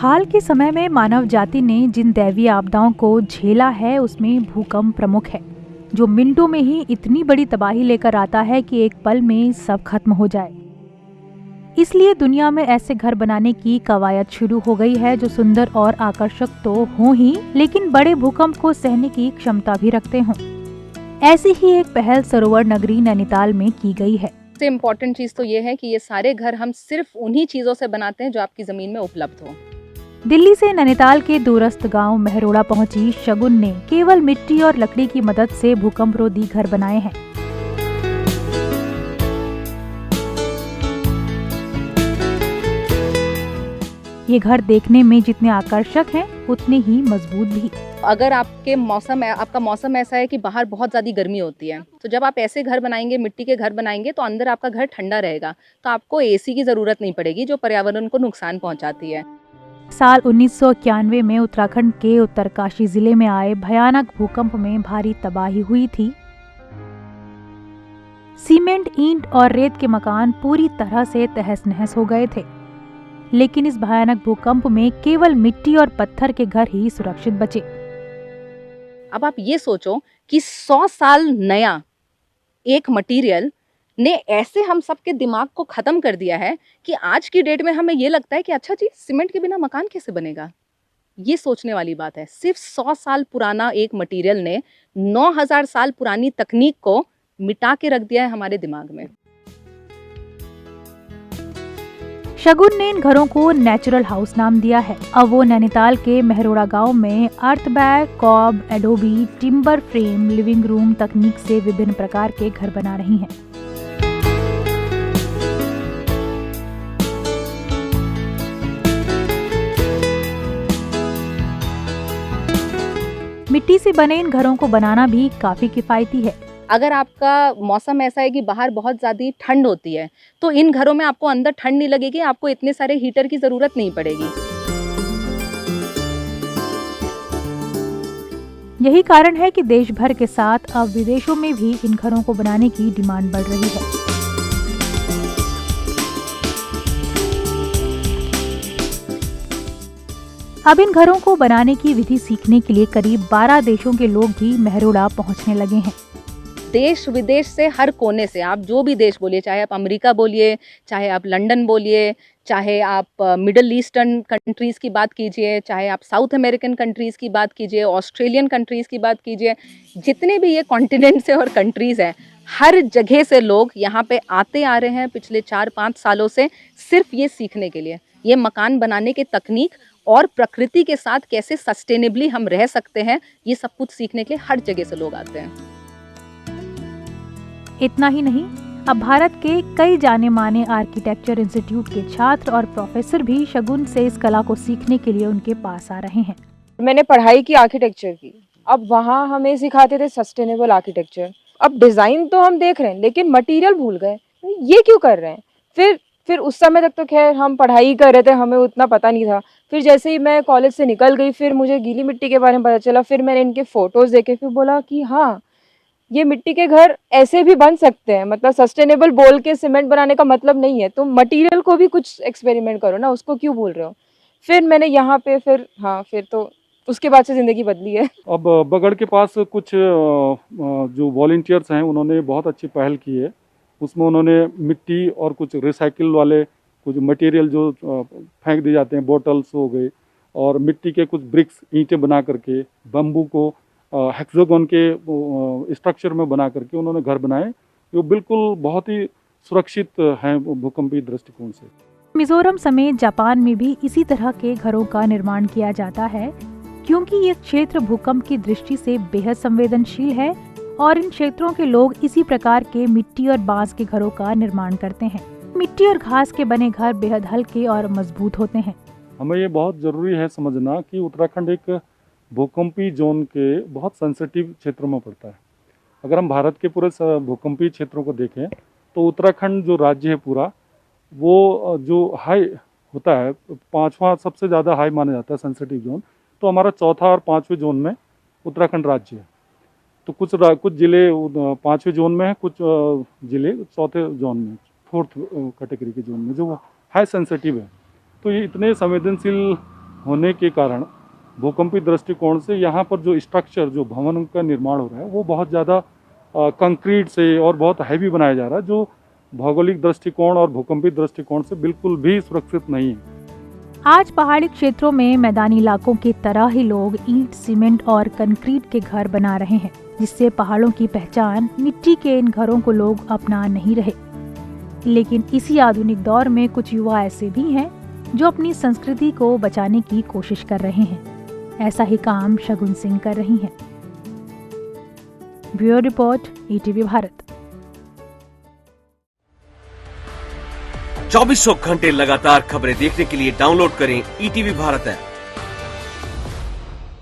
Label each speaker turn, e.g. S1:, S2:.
S1: हाल के समय में मानव जाति ने जिन दैवीय आपदाओं को झेला है उसमें भूकंप प्रमुख है, जो मिनटों में ही इतनी बड़ी तबाही लेकर आता है कि एक पल में सब खत्म हो जाए। इसलिए दुनिया में ऐसे घर बनाने की कवायद शुरू हो गई है जो सुंदर और आकर्षक तो हों ही, लेकिन बड़े भूकंप को सहने की क्षमता भी रखते हों। ऐसी ही एक पहल सरोवर नगरी नैनीताल में की गई है।
S2: सबसे इम्पोर्टेंट चीज़ तो ये है कि ये सारे घर हम सिर्फ उन्हीं चीज़ों से बनाते हैं जो आपकी ज़मीन में उपलब्ध हो।
S1: दिल्ली से नैनीताल के दूरस्थ गांव मेहरोड़ा पहुंची शगुन ने केवल मिट्टी और लकड़ी की मदद से भूकंपरोधी घर बनाए हैं। ये घर देखने में जितने आकर्षक हैं, उतने ही मजबूत भी।
S2: अगर आपका मौसम ऐसा है कि बाहर बहुत ज़्यादा गर्मी होती है, तो जब आप ऐसे घर बनाएंगे, मिट्टी के घर बनाएंगे, तो अंदर आपका घर ठंडा रहेगा, तो आपको एसी की ज़रूरत नहीं पड़ेगी, जो पर्यावरण को नुकसान पहुंचाती है।
S1: साल 1991 में उत्तराखंड के उत्तरकाशी जिले में आए भयानक भूकंप में भारी तबाही हुई थी। सीमेंट, ईंट और रेत के मकान पूरी तरह से तहस नहस हो गए थे, लेकिन इस भयानक भूकंप में केवल मिट्टी और पत्थर के घर ही सुरक्षित बचे।
S2: अब आप ये सोचो कि 100 साल नया एक मटेरियल ने ऐसे हम सबके दिमाग को खत्म कर दिया है कि आज की डेट में हमें ये लगता है कि अच्छा जी, सीमेंट के बिना मकान कैसे बनेगा। ये सोचने वाली बात है। सिर्फ 100 साल पुराना एक मटेरियल ने 9000 साल पुरानी तकनीक को मिटा के रख दिया है हमारे दिमाग में।
S1: शगुन ने इन घरों को नेचुरल हाउस नाम दिया है। अब वो नैनीताल के मेहरोड़ा गांव में earthbag, cob, adobe, timber frame, living room तकनीक से विभिन्न प्रकार के घर बना रही हैं। मिट्टी से बने इन घरों को बनाना भी काफी किफायती है।
S2: अगर आपका मौसम ऐसा है कि बाहर बहुत ज़्यादा ठंड होती है, तो इन घरों में आपको अंदर ठंड नहीं लगेगी, आपको इतने सारे हीटर की ज़रूरत नहीं पड़ेगी।
S1: यही कारण है कि देश भर के साथ अब विदेशों में भी इन घरों को बनाने की डिमांड बढ़ रही है। अब इन घरों को बनाने की विधि सीखने के लिए करीब 12 देशों के लोग भी मेहरोड़ा पहुंचने लगे हैं।
S2: देश विदेश से, हर कोने से, आप जो भी देश बोलिए, चाहे आप अमेरिका बोलिए, चाहे आप लंदन बोलिए, चाहे आप मिडल ईस्टर्न कंट्रीज़ की बात कीजिए, चाहे आप साउथ अमेरिकन कंट्रीज़ की बात कीजिए, ऑस्ट्रेलियन कंट्रीज़ की बात कीजिए, जितने भी ये कॉन्टिनेंट्स हैं और कंट्रीज़ हैं, हर जगह से लोग यहाँ पे आते आ रहे हैं पिछले 4-5 सालों से, सिर्फ ये सीखने के लिए। ये मकान बनाने की तकनीक और प्रकृति के साथ कैसे सस्टेनेबली हम रह सकते हैं, ये सब कुछ सीखने के लिए हर जगह से लोग आते हैं।
S1: इतना ही नहीं, अब भारत के कई जाने माने आर्किटेक्चर इंस्टीट्यूट के छात्र और प्रोफेसर भी शगुन से इस कला को सीखने के लिए उनके पास आ रहे हैं।
S3: मैंने पढ़ाई की आर्किटेक्चर की, अब वहाँ हमें सिखाते थे सस्टेनेबल आर्किटेक्चर। अब डिज़ाइन तो हम देख रहे हैं, लेकिन मटेरियल भूल गए, ये क्यों कर रहे हैं। फिर उस समय तक तो खैर हम पढ़ाई कर रहे थे, हमें उतना पता नहीं था। फिर जैसे ही मैं कॉलेज से निकल गई, फिर मुझे गीली मिट्टी के बारे में पता चला। फिर मैंने इनके फ़ोटोज़ देखे, फिर बोला कि हाँ, ये मिट्टी के घर ऐसे भी बन सकते हैं। मतलब सस्टेनेबल बोल के सीमेंट बनाने का मतलब नहीं है, तुम मटेरियल को भी कुछ एक्सपेरिमेंट करो ना, उसको क्यों भूल रहे हो। फिर मैंने यहाँ पे फिर तो उसके बाद से ज़िंदगी बदली है।
S4: अब बगड़ के पास कुछ जो वॉलंटियर्स हैं, उन्होंने बहुत अच्छी पहल की है। उसमें उन्होंने मिट्टी और कुछ रिसाइकिल वाले कुछ मटेरियल जो फेंक दिए जाते हैं, बोटल्स हो गए, और मिट्टी के कुछ ब्रिक्स, ईंटें बना करके, बम्बू को हेक्सागोन के स्ट्रक्चर में बना करके उन्होंने घर बनाए, जो बिल्कुल बहुत ही सुरक्षित हैं भूकंपीय दृष्टिकोण से।
S1: मिजोरम समेत जापान में भी इसी तरह के घरों का निर्माण किया जाता है, क्योंकि ये क्षेत्र भूकंप की दृष्टि से बेहद संवेदनशील है और इन क्षेत्रों के लोग इसी प्रकार के मिट्टी और बांस के घरों का निर्माण करते हैं। मिट्टी और घास के बने घर बेहद हल्के और मजबूत होते हैं।
S4: हमें ये बहुत ज़रूरी है समझना कि उत्तराखंड एक भूकंपीय जोन के बहुत सेंसिटिव क्षेत्रों में पड़ता है। अगर हम भारत के पूरे भूकंपीय क्षेत्रों को देखें, तो उत्तराखंड जो राज्य है पूरा, वो जो हाई होता है, 5वां सबसे ज़्यादा हाई माना जाता है सेंसिटिव जोन, तो हमारा 4था और 5वें जोन में उत्तराखंड राज्य है। तो कुछ ज़िले 5वें जोन में है, कुछ ज़िले 4थे जोन में, 4th कैटेगरी के जोन में, जो हाई सेंसिटिव है। तो ये इतने संवेदनशील होने के कारण भूकंपीय दृष्टिकोण से यहाँ पर जो स्ट्रक्चर, जो भवन का निर्माण हो रहा है, वो बहुत ज़्यादा कंक्रीट से और बहुत हैवी बनाया जा रहा है, जो भौगोलिक दृष्टिकोण और भूकंपीय दृष्टिकोण से बिल्कुल भी सुरक्षित नहीं है।
S1: आज पहाड़ी क्षेत्रों में मैदानी इलाकों की तरह ही लोग ईंट, सीमेंट और कंक्रीट के घर बना रहे हैं, जिससे पहाड़ों की पहचान मिट्टी के इन घरों को लोग अपना नहीं रहे। लेकिन इसी आधुनिक दौर में कुछ युवा ऐसे भी हैं जो अपनी संस्कृति को बचाने की कोशिश कर रहे हैं। ऐसा ही काम शगुन सिंह कर रही हैं। Bureau report, ETV Bharat.
S5: 2400 घंटे लगातार खबरें देखने के लिए डाउनलोड करें ईटीवी भारत ऐप।